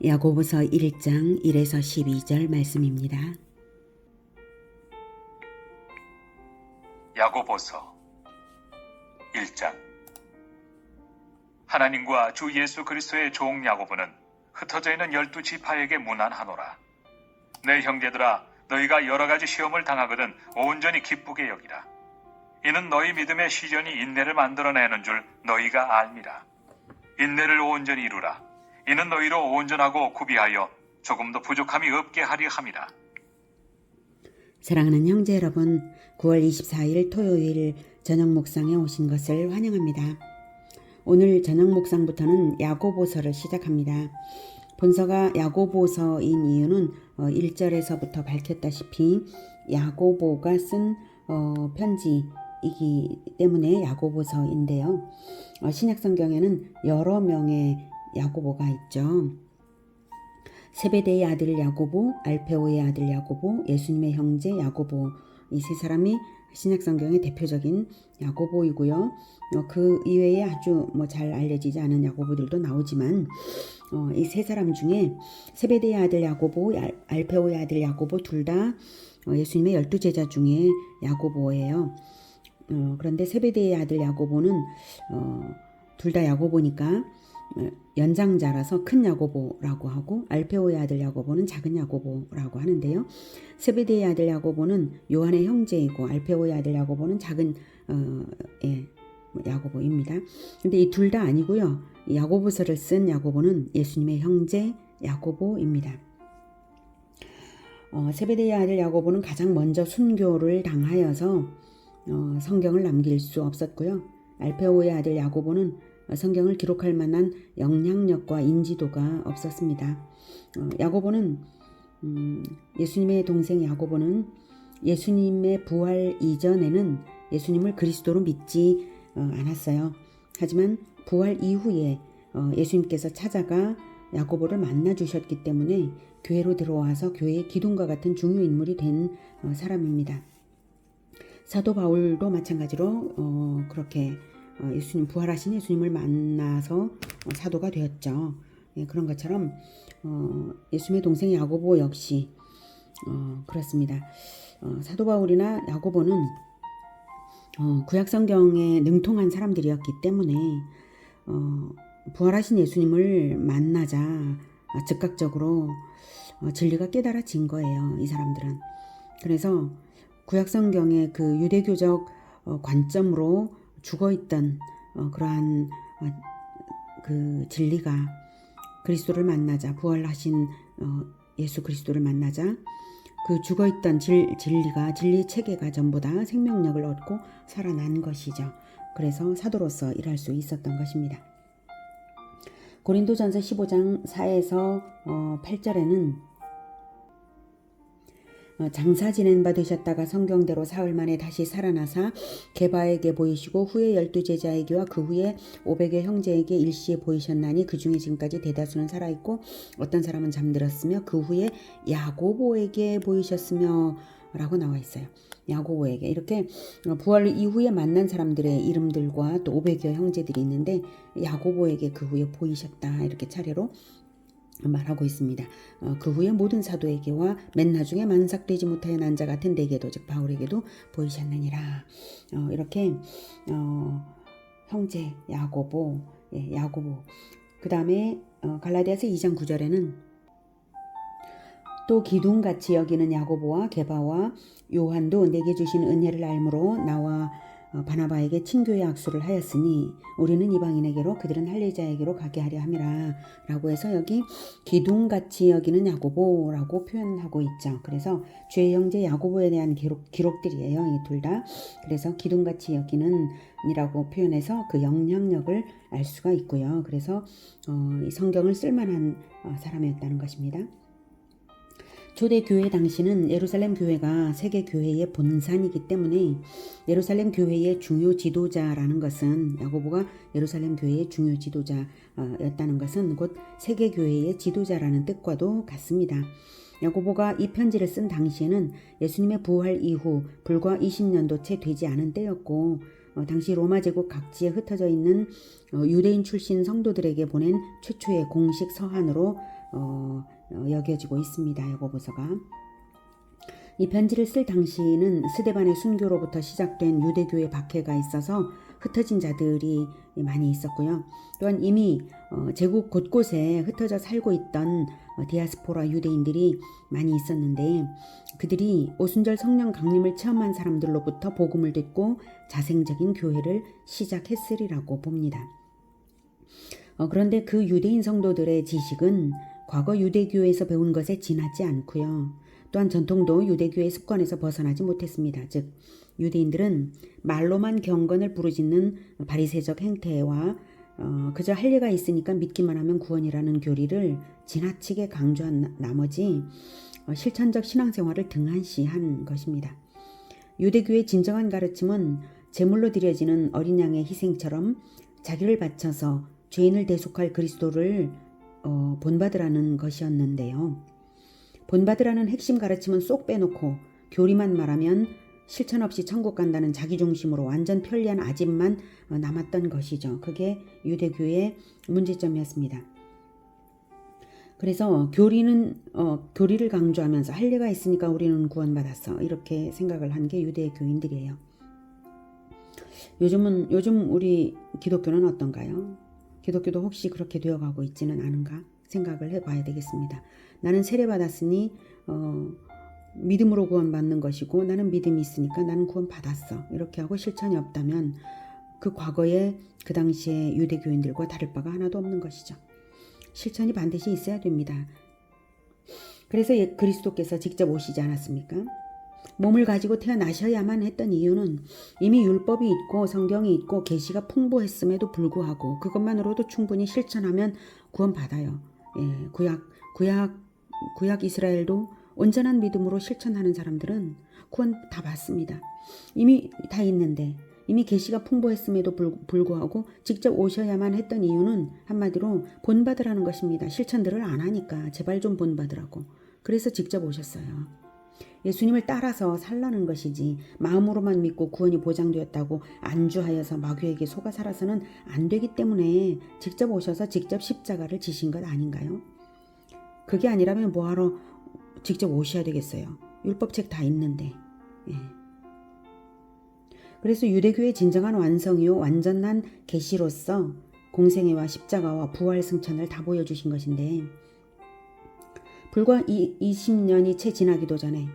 야고보서 1장 1에서 12절 말씀입니다. 야고보서 1장. 하나님과 주 예수 그리스도의 종 야고보는 흩어져 있는 12지파에게 문안하노라. 내 형제들아, 너희가 여러 가지 시험을 당하거든 온전히 기쁘게 여기라. 이는 너희 믿음의 시련이 인내를 만들어내는 줄 너희가 알미라. 인내를 온전히 이루라. 이는 너희로 온전하고 구비하여 조금도 부족함이 없게 하려 함이라. 사랑하는 형제 여러분, 9월 24일 토요일 저녁 목상에 오신 것을 환영합니다. 오늘 저녁 목상부터는 야고보서를 시작합니다. 본서가 야고보서인 이유는 1절에서부터 밝혔다시피 야고보가 쓴 편지이기 때문에 야고보서인데요. 신약성경에는 여러 명의 야고보가 있죠. 세베대의 아들 야고보, 알페오의 아들 야고보, 예수님의 형제 야고보, 이 세 사람이 신약성경의 대표적인 야고보이고요. 그 이외에 아주 잘 알려지지 않은 야고보들도 나오지만 이 세 사람 중에 세베대의 아들 야고보, 알페오의 아들 야고보 둘 다 예수님의 12제자 중에 야고보예요. 그런데 세베대의 아들 야고보는 둘 다 야고보니까 연장자라서 큰 야고보라고 하고, 알페오의 아들 야고보는 작은 야고보라고 하는데요. 세베대의 아들 야고보는 요한의 형제이고, 알페오의 아들 야고보는 작은 야고보입니다. 근데 이 둘 다 아니고요. 야고보서를 쓴 야고보는 예수님의 형제 야고보입니다. 세베대의 아들 야고보는 가장 먼저 순교를 당하여서 성경을 남길 수 없었고요. 알페오의 아들 야고보는 성경을 기록할 만한 영향력과 인지도가 없었습니다. 야고보는 예수님의 동생 야고보는 예수님의 부활 이전에는 예수님을 그리스도로 믿지 않았어요. 하지만 부활 이후에 예수님께서 찾아가 야고보를 만나 주셨기 때문에 교회로 들어와서 교회의 기둥과 같은 중요 인물이 된 사람입니다. 사도 바울도 마찬가지로 그렇게 예수님, 부활하신 예수님을 만나서 사도가 되었죠. 그런 것처럼 예수님의 동생 야고보 역시 그렇습니다. 사도 바울이나 야고보는 구약성경에 능통한 사람들이었기 때문에 부활하신 예수님을 만나자 즉각적으로 진리가 깨달아진 거예요. 이 사람들은. 그래서 구약성경의 그 유대교적 관점으로 죽어있던 그러한 그 진리가 그리스도를 만나자, 부활하신 예수 그리스도를 만나자 그 죽어있던 진리의 체계가 전부 다 생명력을 얻고 살아난 것이죠. 그래서 사도로서 일할 수 있었던 것입니다. 고린도전서 15장 4에서 8절에는 장사 지낸 바 되셨다가 성경대로 사흘 만에 다시 살아나사 게바에게 보이시고 후에 12제자에게와 그 후에 500여 형제에게 일시에 보이셨나니 그 중에 지금까지 대다수는 살아있고 어떤 사람은 잠들었으며 그 후에 야고보에게 보이셨으며 라고 나와 있어요. 야고보에게. 이렇게 부활 이후에 만난 사람들의 이름들과 또 500여 형제들이 있는데 야고보에게 그 후에 보이셨다 이렇게 차례로 말하고 있습니다. 그 후에 모든 사도에게와 맨 나중에 만삭되지 못하여 난 자 같은 내게도 즉 바울에게도 보이셨느니라. 이렇게 형제 야고보, 야고보. 그 다음에 갈라디아서 2장 9절에는 또 기둥같이 여기는 야고보와 게바와 요한도 내게 주신 은혜를 알므로 나와 바나바에게 친교의 악수를 하였으니 우리는 이방인에게로 그들은 할례자에게로 가게 하려 함이라 라고 해서 여기 기둥같이 여기는 야고보라고 표현하고 있죠. 그래서 주의 형제 야고보에 대한 기록들이에요. 이 둘 다. 그래서 기둥같이 여기는 이라고 표현해서 그 영향력을 알 수가 있고요. 그래서 이 성경을 쓸만한 사람이었다는 것입니다. 초대 교회 당시는 예루살렘 교회가 세계 교회의 본산이기 때문에 예루살렘 교회의 중요 지도자라는 것은 야고보가 예루살렘 교회의 중요 지도자였다는 것은 곧 세계 교회의 지도자라는 뜻과도 같습니다. 야고보가 이 편지를 쓴 당시에는 예수님의 부활 이후 불과 20년도 채 되지 않은 때였고 당시 로마 제국 각지에 흩어져 있는 유대인 출신 성도들에게 보낸 최초의 공식 서한으로 여겨지고 있습니다. 야고보서가. 이 편지를 쓸 당시는 스데반의 순교로부터 시작된 유대교의 박해가 있어서 흩어진 자들이 많이 있었고요. 또한 이미 제국 곳곳에 흩어져 살고 있던 디아스포라 유대인들이 많이 있었는데 그들이 오순절 성령 강림을 체험한 사람들로부터 복음을 듣고 자생적인 교회를 시작했으리라고 봅니다. 그런데 그 유대인 성도들의 지식은 과거 유대교에서 배운 것에 지나지 않고요. 또한 전통도 유대교의 습관에서 벗어나지 못했습니다. 즉 유대인들은 말로만 경건을 부르짖는 바리새적 행태와 그저 할 리가 있으니까 믿기만 하면 구원이라는 교리를 지나치게 강조한 나머지 실천적 신앙생활을 등한시한 것입니다. 유대교의 진정한 가르침은 제물로 드려지는 어린 양의 희생처럼 자기를 바쳐서 죄인을 대속할 그리스도를 본받으라는 것이었는데요. 본받으라는 핵심 가르침은 쏙 빼놓고 교리만 말하면 실천 없이 천국 간다는 자기중심으로 완전 편리한 아집만 남았던 것이죠. 그게 유대교의 문제점이었습니다. 그래서 교리를 강조하면서 할 리가 있으니까 우리는 구원받았어. 이렇게 생각을 한 게 유대교인들이에요. 요즘 우리 기독교는 어떤가요? 기독교도 혹시 그렇게 되어가고 있지는 않은가 생각을 해봐야 되겠습니다. 나는 세례받았으니 믿음으로 구원받는 것이고 나는 믿음이 있으니까 나는 구원받았어. 이렇게 하고 실천이 없다면 그 과거에 그 당시에 유대교인들과 다를 바가 하나도 없는 것이죠. 실천이 반드시 있어야 됩니다. 그래서 그리스도께서 직접 오시지 않았습니까? 몸을 가지고 태어나셔야만 했던 이유는 이미 율법이 있고 성경이 있고 계시가 풍부했음에도 불구하고 그것만으로도 충분히 실천하면 구원받아요. 예, 구약 이스라엘도 온전한 믿음으로 실천하는 사람들은 구원 다 받습니다. 이미 다 있는데 이미 계시가 풍부했음에도 불구하고 직접 오셔야만 했던 이유는 한마디로 본받으라는 것입니다. 실천들을 안 하니까 제발 좀 본받으라고. 그래서 직접 오셨어요. 예수님을 따라서 살라는 것이지 마음으로만 믿고 구원이 보장되었다고 안주하여서 마귀에게 속아 살아서는 안 되기 때문에 직접 오셔서 직접 십자가를 지신 것 아닌가요? 그게 아니라면 뭐하러 직접 오셔야 되겠어요. 율법책 다 있는데. 예. 그래서 유대교의 진정한 완성이요 완전한 계시로서 공생애와 십자가와 부활 승천을 다 보여주신 것인데 불과 20년이 채 지나기도 전에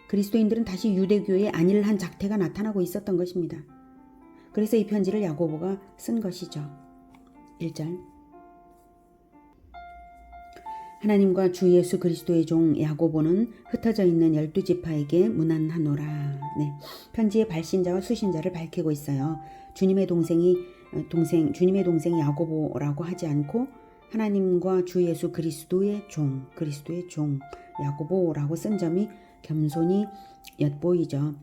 그리스도인들은 다시 유대교의 안일한 작태가 나타나고 있었던 것입니다. 그래서 이 편지를 야고보가 쓴 것이죠. 1절 하나님과 주 예수 그리스도의 종 야고보는 흩어져 있는 12지파에게 문안하노라. 네, 편지의 발신자와 수신자를 밝히고 있어요. 주님의 동생 야고보라고 하지 않고 하나님과 주 예수 그리스도의 종 야고보라고 쓴 점이 겸손히 엿보이죠.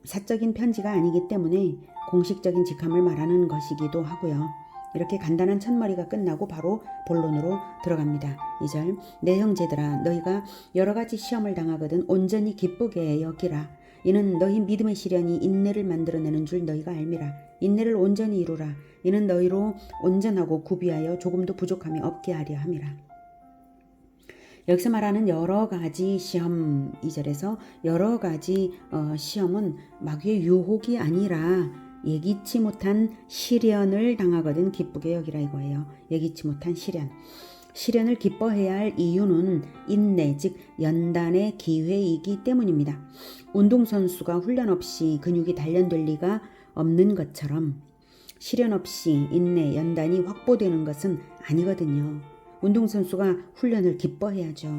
사적인 편지가 아니기 때문에 공식적인 직함을 말하는 것이기도 하고요. 이렇게 간단한 첫머리가 끝나고 바로 본론으로 들어갑니다. 2절 내 형제들아 너희가 여러 가지 시험을 당하거든 온전히 기쁘게 여기라. 이는 너희 믿음의 시련이 인내를 만들어내는 줄 너희가 알미라. 인내를 온전히 이루라. 이는 너희로 온전하고 구비하여 조금도 부족함이 없게 하려 함이라. 여기서 말하는 여러 가지 시험 2절에서 여러 가지 시험은 마귀의 유혹이 아니라 예기치 못한 시련을 당하거든 기쁘게 여기라 이거예요. 예기치 못한 시련을 기뻐해야 할 이유는 인내 즉 연단의 기회이기 때문입니다. 운동선수가 훈련 없이 근육이 단련될 리가 없는 것처럼 시련 없이 인내, 연단이 확보되는 것은 아니거든요. 운동선수가 훈련을 기뻐해야죠.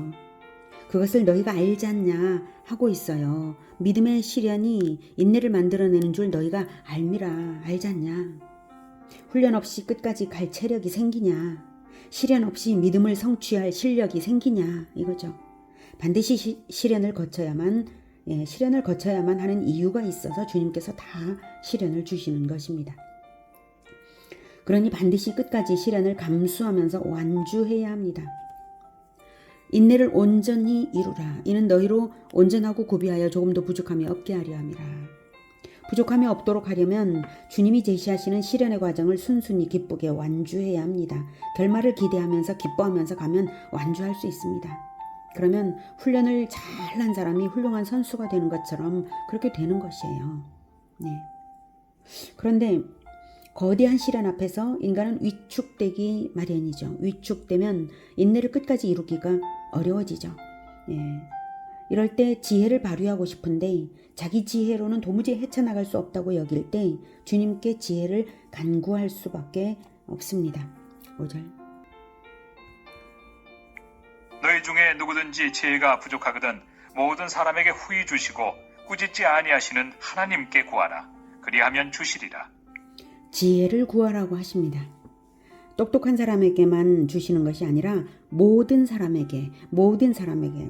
그것을 너희가 알지 않냐 하고 있어요. 믿음의 시련이 인내를 만들어내는 줄 너희가 알미라. 알지 않냐. 훈련 없이 끝까지 갈 체력이 생기냐. 시련 없이 믿음을 성취할 실력이 생기냐 이거죠. 반드시 시련을 거쳐야만 하는 이유가 있어서 주님께서 다 시련을 주시는 것입니다. 그러니 반드시 끝까지 시련을 감수하면서 완주해야 합니다. 인내를 온전히 이루라. 이는 너희로 온전하고 구비하여 조금도 부족함이 없게 하려 함이라. 부족함이 없도록 하려면 주님이 제시하시는 시련의 과정을 순순히 기쁘게 완주해야 합니다. 결말을 기대하면서 기뻐하면서 가면 완주할 수 있습니다. 그러면 훈련을 잘한 사람이 훌륭한 선수가 되는 것처럼 그렇게 되는 것이에요. 네. 그런데 거대한 시련 앞에서 인간은 위축되기 마련이죠. 위축되면 인내를 끝까지 이루기가 어려워지죠. 예. 이럴 때 지혜를 발휘하고 싶은데 자기 지혜로는 도무지 헤쳐나갈 수 없다고 여길 때 주님께 지혜를 간구할 수밖에 없습니다. 5절. 너희 중에 누구든지 지혜가 부족하거든 모든 사람에게 후히 주시고 꾸짖지 아니하시는 하나님께 구하라. 그리하면 주시리라. 지혜를 구하라고 하십니다. 똑똑한 사람에게만 주시는 것이 아니라 모든 사람에게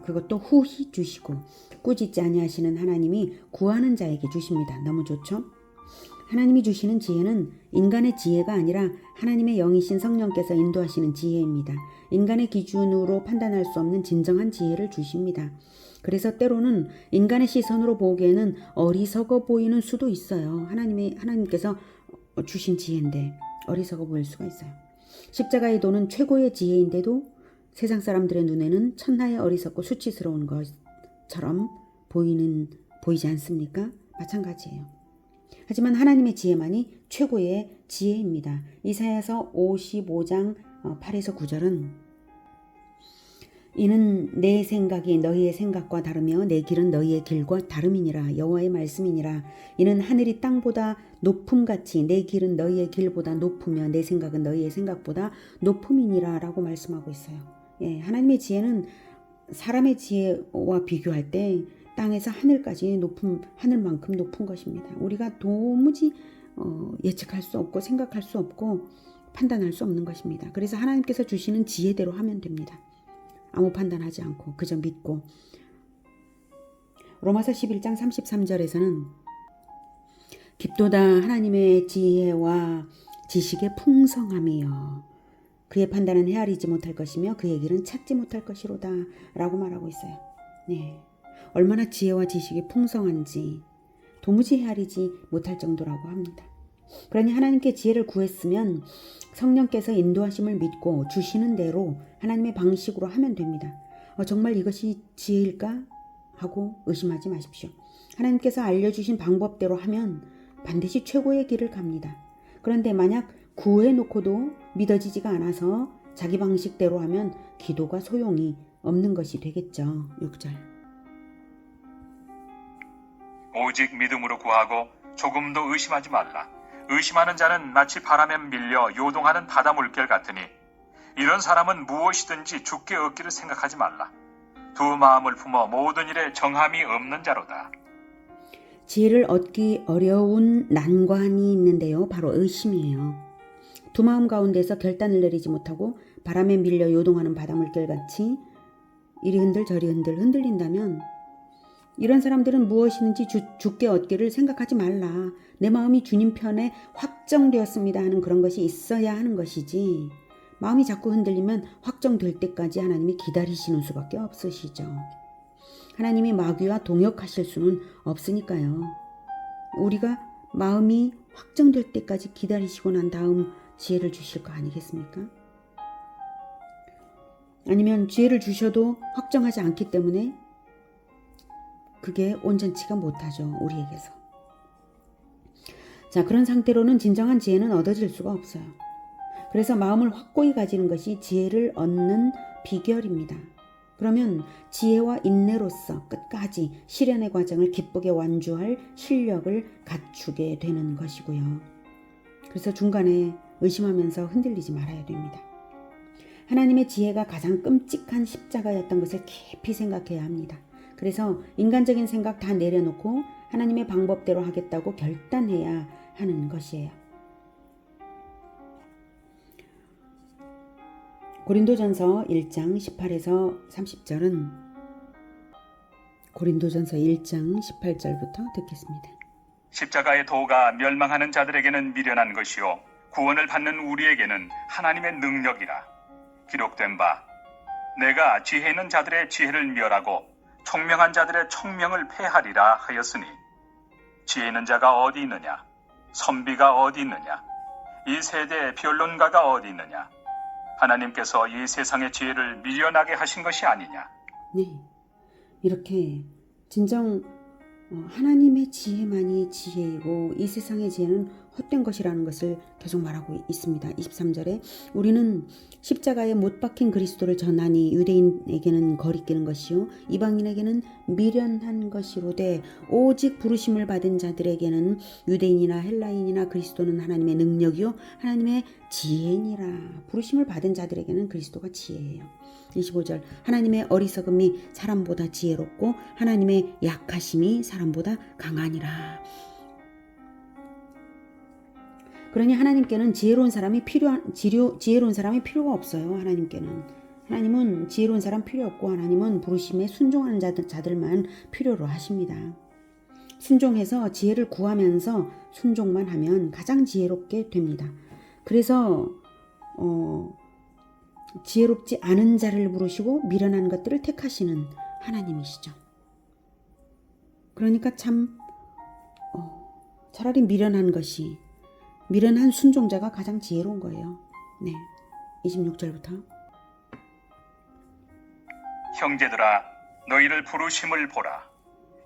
그것도 후히 주시고 꾸짖지 아니하시는 하나님이 구하는 자에게 주십니다. 너무 좋죠? 하나님이 주시는 지혜는 인간의 지혜가 아니라 하나님의 영이신 성령께서 인도하시는 지혜입니다. 인간의 기준으로 판단할 수 없는 진정한 지혜를 주십니다. 그래서 때로는 인간의 시선으로 보기에는 어리석어 보이는 수도 있어요. 하나님께서 주신 지혜인데 어리석어 보일 수가 있어요. 십자가의 도는 최고의 지혜인데도 세상 사람들의 눈에는 천하의 어리석고 수치스러운 것처럼 보이지 않습니까? 마찬가지예요. 하지만 하나님의 지혜만이 최고의 지혜입니다. 이사야서 55장 8에서 9절은 이는 내 생각이 너희의 생각과 다르며 내 길은 너희의 길과 다름이니라. 여호와의 말씀이니라. 이는 하늘이 땅보다 높음같이 내 길은 너희의 길보다 높으며 내 생각은 너희의 생각보다 높음이니라 라고 말씀하고 있어요. 예, 하나님의 지혜는 사람의 지혜와 비교할 때 땅에서 하늘만큼 높은 것입니다. 우리가 도무지 예측할 수 없고 생각할 수 없고 판단할 수 없는 것입니다. 그래서 하나님께서 주시는 지혜대로 하면 됩니다. 아무 판단하지 않고 그저 믿고. 로마서 11장 33절에서는 깊도다 하나님의 지혜와 지식의 풍성함이여 그의 판단은 헤아리지 못할 것이며 그의 길은 찾지 못할 것이로다 라고 말하고 있어요. 네, 얼마나 지혜와 지식이 풍성한지 도무지 헤아리지 못할 정도라고 합니다. 그러니 하나님께 지혜를 구했으면 성령께서 인도하심을 믿고 주시는 대로 하나님의 방식으로 하면 됩니다. 정말 이것이 지혜일까? 하고 의심하지 마십시오. 하나님께서 알려주신 방법대로 하면 반드시 최고의 길을 갑니다. 그런데 만약 구해놓고도 믿어지지가 않아서 자기 방식대로 하면 기도가 소용이 없는 것이 되겠죠. 6절. 오직 믿음으로 구하고 조금도 의심하지 말라. 의심하는 자는 마치 바람에 밀려 요동하는 바다 물결 같으니 이런 사람은 무엇이든지 죽게 얻기를 생각하지 말라. 두 마음을 품어 모든 일에 정함이 없는 자로다. 지혜를 얻기 어려운 난관이 있는데요. 바로 의심이에요. 두 마음 가운데서 결단을 내리지 못하고 바람에 밀려 요동하는 바다 물결 같이 이리 흔들 저리 흔들린다면 이런 사람들은 무엇이든지 죽게 얻기를 생각하지 말라. 내 마음이 주님 편에 확정되었습니다 하는 그런 것이 있어야 하는 것이지 마음이 자꾸 흔들리면 확정될 때까지 하나님이 기다리시는 수밖에 없으시죠. 하나님이 마귀와 동역하실 수는 없으니까요. 우리가 마음이 확정될 때까지 기다리시고 난 다음 지혜를 주실 거 아니겠습니까? 아니면 지혜를 주셔도 확정하지 않기 때문에 그게 온전치가 못하죠. 우리에게서. 자, 그런 상태로는 진정한 지혜는 얻어질 수가 없어요. 그래서 마음을 확고히 가지는 것이 지혜를 얻는 비결입니다. 그러면 지혜와 인내로서 끝까지 시련의 과정을 기쁘게 완주할 실력을 갖추게 되는 것이고요. 그래서 중간에 의심하면서 흔들리지 말아야 됩니다. 하나님의 지혜가 가장 끔찍한 십자가였던 것을 깊이 생각해야 합니다. 그래서 인간적인 생각 다 내려놓고 하나님의 방법대로 하겠다고 결단해야 하는 것이에요. 고린도전서 1장 18에서 30절은 고린도전서 1장 18절부터 듣겠습니다. 십자가의 도가 멸망하는 자들에게는 미련한 것이요 구원을 받는 우리에게는 하나님의 능력이라. 기록된 바 내가 지혜 있는 자들의 지혜를 멸하고 총명한 자들의 총명을 폐하리라 하였으니 지혜 있는 자가 어디 있느냐? 선비가 어디 있느냐? 이 세대의 변론가가 어디 있느냐? 하나님께서 이 세상의 지혜를 미련하게 하신 것이 아니냐? 네, 이렇게 진정 하나님의 지혜만이 지혜이고 이 세상의 지혜는 헛된 것이라는 것을 계속 말하고 있습니다. 23절에 우리는 십자가에 못 박힌 그리스도를 전하니 유대인에게는 거리끼는 것이요 이방인에게는 미련한 것이로되 오직 부르심을 받은 자들에게는 유대인이나 헬라인이나 그리스도는 하나님의 능력이요 하나님의 지혜니라. 부르심을 받은 자들에게는 그리스도가 지혜예요. 25절 하나님의 어리석음이 사람보다 지혜롭고 하나님의 약하심이 사람보다 강하니라. 그러니 하나님께는 지혜로운 사람이 필요가 없어요. 하나님은 지혜로운 사람 필요 없고 하나님은 부르심에 순종하는 자들만 필요로 하십니다. 순종해서 지혜를 구하면서 순종만 하면 가장 지혜롭게 됩니다. 그래서 지혜롭지 않은 자를 부르시고 미련한 것들을 택하시는 하나님이시죠. 그러니까 차라리 미련한 순종자가 가장 지혜로운 거예요. 네, 26절부터 형제들아 너희를 부르심을 보라.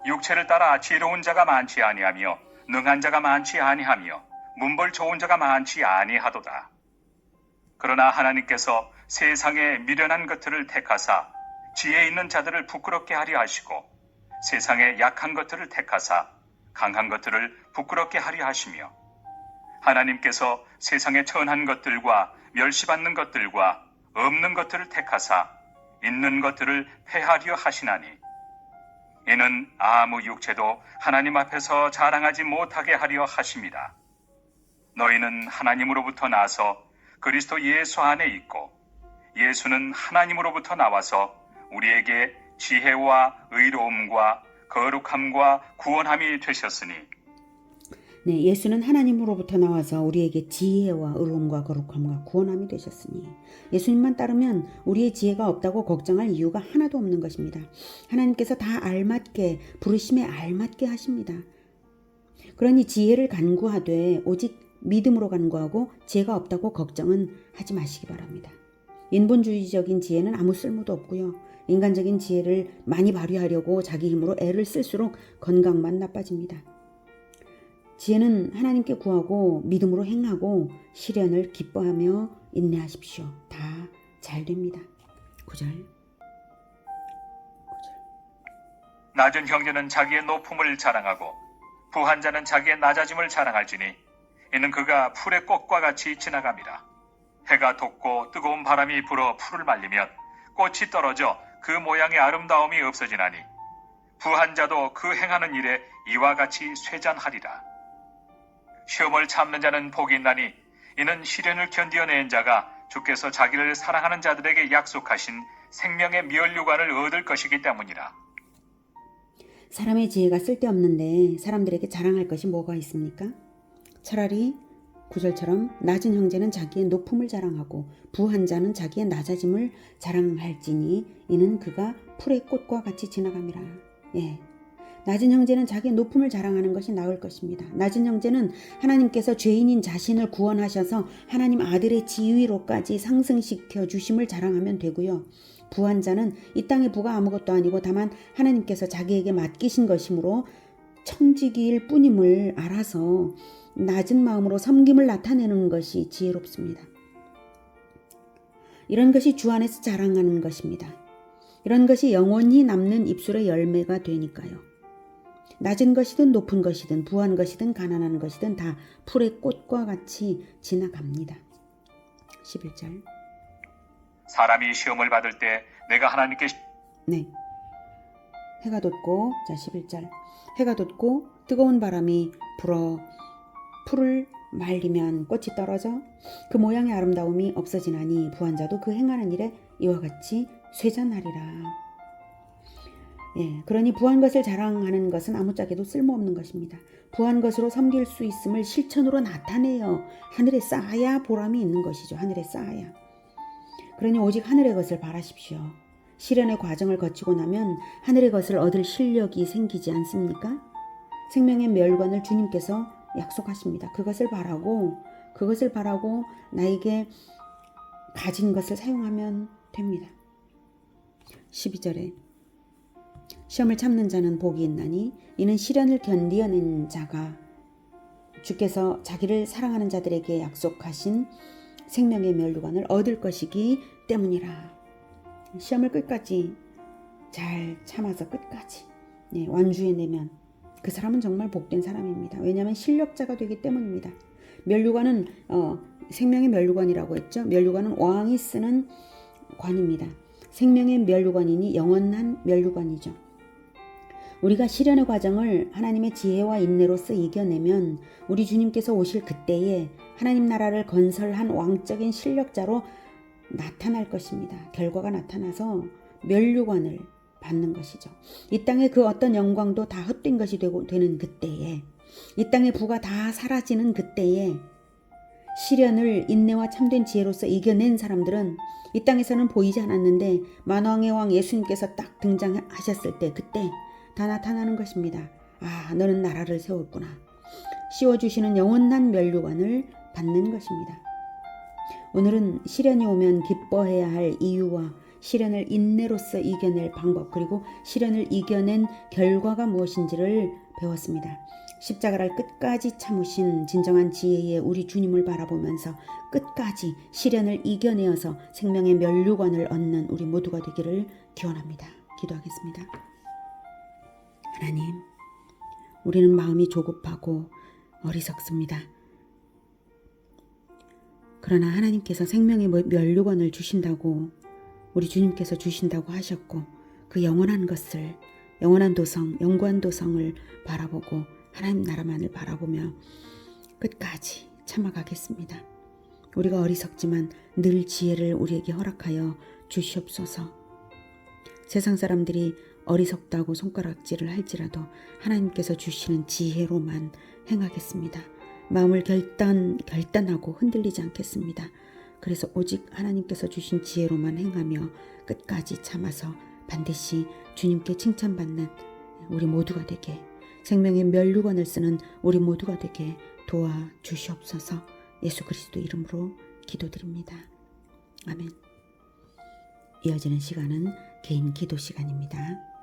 육체를 따라 지혜로운 자가 많지 아니하며 능한 자가 많지 아니하며 문벌 좋은 자가 많지 아니하도다. 그러나 하나님께서 세상의 미련한 것들을 택하사 지혜 있는 자들을 부끄럽게 하려 하시고 세상의 약한 것들을 택하사 강한 것들을 부끄럽게 하려 하시며 하나님께서 세상의 천한 것들과 멸시받는 것들과 없는 것들을 택하사 있는 것들을 폐하려 하시나니 이는 아무 육체도 하나님 앞에서 자랑하지 못하게 하려 하심이라. 너희는 하나님으로부터 나서 그리스도 예수 안에 있고 예수는 하나님으로부터 나와서 우리에게 지혜와 의로움과 거룩함과 구원함이 되셨으니 네, 예수는 하나님으로부터 나와서 우리에게 지혜와 의로움과 거룩함과 구원함이 되셨으니 예수님만 따르면 우리의 지혜가 없다고 걱정할 이유가 하나도 없는 것입니다. 하나님께서 다 알맞게 부르심에 알맞게 하십니다. 그러니 지혜를 간구하되 오직 믿음으로 간구하고 지혜가 없다고 걱정은 하지 마시기 바랍니다. 인본주의적인 지혜는 아무 쓸모도 없고요. 인간적인 지혜를 많이 발휘하려고 자기 힘으로 애를 쓸수록 건강만 나빠집니다. 지혜는 하나님께 구하고 믿음으로 행하고 시련을 기뻐하며 인내하십시오. 다 잘 됩니다. 9절. 낮은 형제는 자기의 높음을 자랑하고 부한 자는 자기의 낮아짐을 자랑할지니 이는 그가 풀의 꽃과 같이 지나감이라. 해가 돋고 뜨거운 바람이 불어 풀을 말리면 꽃이 떨어져 그 모양의 아름다움이 없어지나니 부한 자도 그 행하는 일에 이와 같이 쇠잔하리라. 시험을 참는 자는 복이 있나니 이는 시련을 견디어낸 자가 주께서 자기를 사랑하는 자들에게 약속하신 생명의 면류관을 얻을 것이기 때문이라. 사람의 지혜가 쓸데없는데 사람들에게 자랑할 것이 뭐가 있습니까? 차라리 9절처럼 낮은 형제는 자기의 높음을 자랑하고 부한 자는 자기의 낮아짐을 자랑할지니 이는 그가 풀의 꽃과 같이 지나감이라. 예. 낮은 형제는 자기의 높음을 자랑하는 것이 나을 것입니다. 낮은 형제는 하나님께서 죄인인 자신을 구원하셔서 하나님 아들의 지위로까지 상승시켜 주심을 자랑하면 되고요. 부한 자는 이 땅의 부가 아무것도 아니고 다만 하나님께서 자기에게 맡기신 것이므로 청지기일 뿐임을 알아서 낮은 마음으로 섬김을 나타내는 것이 지혜롭습니다. 이런 것이 주 안에서 자랑하는 것입니다. 이런 것이 영원히 남는 입술의 열매가 되니까요. 낮은 것이든 높은 것이든 부한 것이든 가난한 것이든 다 풀의 꽃과 같이 지나갑니다. 11절. 사람이 시험을 받을 때 내가 하나님께 네. 해가 돋고 11절. 해가 돋고 뜨거운 바람이 불어 풀을 말리면 꽃이 떨어져 그 모양의 아름다움이 없어지나니 부한 자도 그 행하는 일에 이와 같이 쇠잔하리라. 예, 그러니 부한 것을 자랑하는 것은 아무짝에도 쓸모없는 것입니다. 부한 것으로 섬길 수 있음을 실천으로 나타내어 하늘에 쌓아야 보람이 있는 것이죠. 하늘에 쌓아야. 그러니 오직 하늘의 것을 바라십시오. 시련의 과정을 거치고 나면 하늘의 것을 얻을 실력이 생기지 않습니까? 생명의 멸관을 주님께서 약속하십니다. 그것을 바라고 나에게 가진 것을 사용하면 됩니다. 12절에 시험을 참는 자는 복이 있나니 이는 시련을 견디어낸 자가 주께서 자기를 사랑하는 자들에게 약속하신 생명의 멸류관을 얻을 것이기 때문이라. 시험을 끝까지 잘 참아서 끝까지 완주해내면 그 사람은 정말 복된 사람입니다. 왜냐하면 실력자가 되기 때문입니다. 멸류관은 생명의 멸류관이라고 했죠. 멸류관은 왕이 쓰는 관입니다. 생명의 멸류관이니 영원한 멸류관이죠. 우리가 시련의 과정을 하나님의 지혜와 인내로서 이겨내면 우리 주님께서 오실 그때에 하나님 나라를 건설한 왕적인 실력자로 나타날 것입니다. 결과가 나타나서 멸류관을 받는 것이죠. 이 땅의 그 어떤 영광도 다 헛된 것이 되는 그때에, 이 땅의 부가 다 사라지는 그때에 시련을 인내와 참된 지혜로서 이겨낸 사람들은 이 땅에서는 보이지 않았는데 만왕의 왕 예수님께서 딱 등장하셨을 때 그때 다 나타나는 것입니다. 아, 너는 나라를 세웠구나. 씌워주시는 영원한 멸류관을 받는 것입니다. 오늘은 시련이 오면 기뻐해야 할 이유와 시련을 인내로서 이겨낼 방법, 그리고 시련을 이겨낸 결과가 무엇인지를 배웠습니다. 십자가를 끝까지 참으신 진정한 지혜의 우리 주님을 바라보면서 끝까지 시련을 이겨내어서 생명의 멸류관을 얻는 우리 모두가 되기를 기원합니다. 기도하겠습니다. 하나님, 우리는 마음이 조급하고 어리석습니다. 그러나 하나님께서 생명의 멸류관을 주신다고, 우리 주님께서 주신다고 하셨고, 그 영원한 것을, 영원한 도성, 영구한 도성을 바라보고 하나님 나라만을 바라보며 끝까지 참아가겠습니다. 우리가 어리석지만 늘 지혜를 우리에게 허락하여 주시옵소서. 세상 사람들이 어리석다고 손가락질을 할지라도 하나님께서 주시는 지혜로만 행하겠습니다. 마음을 결단하고 흔들리지 않겠습니다. 그래서 오직 하나님께서 주신 지혜로만 행하며 끝까지 참아서 반드시 주님께 칭찬받는 우리 모두가 되게, 생명의 멸류관을 쓰는 우리 모두가 되게 도와주시옵소서. 예수 그리스도 이름으로 기도드립니다. 아멘. 이어지는 시간은 개인 기도 시간입니다.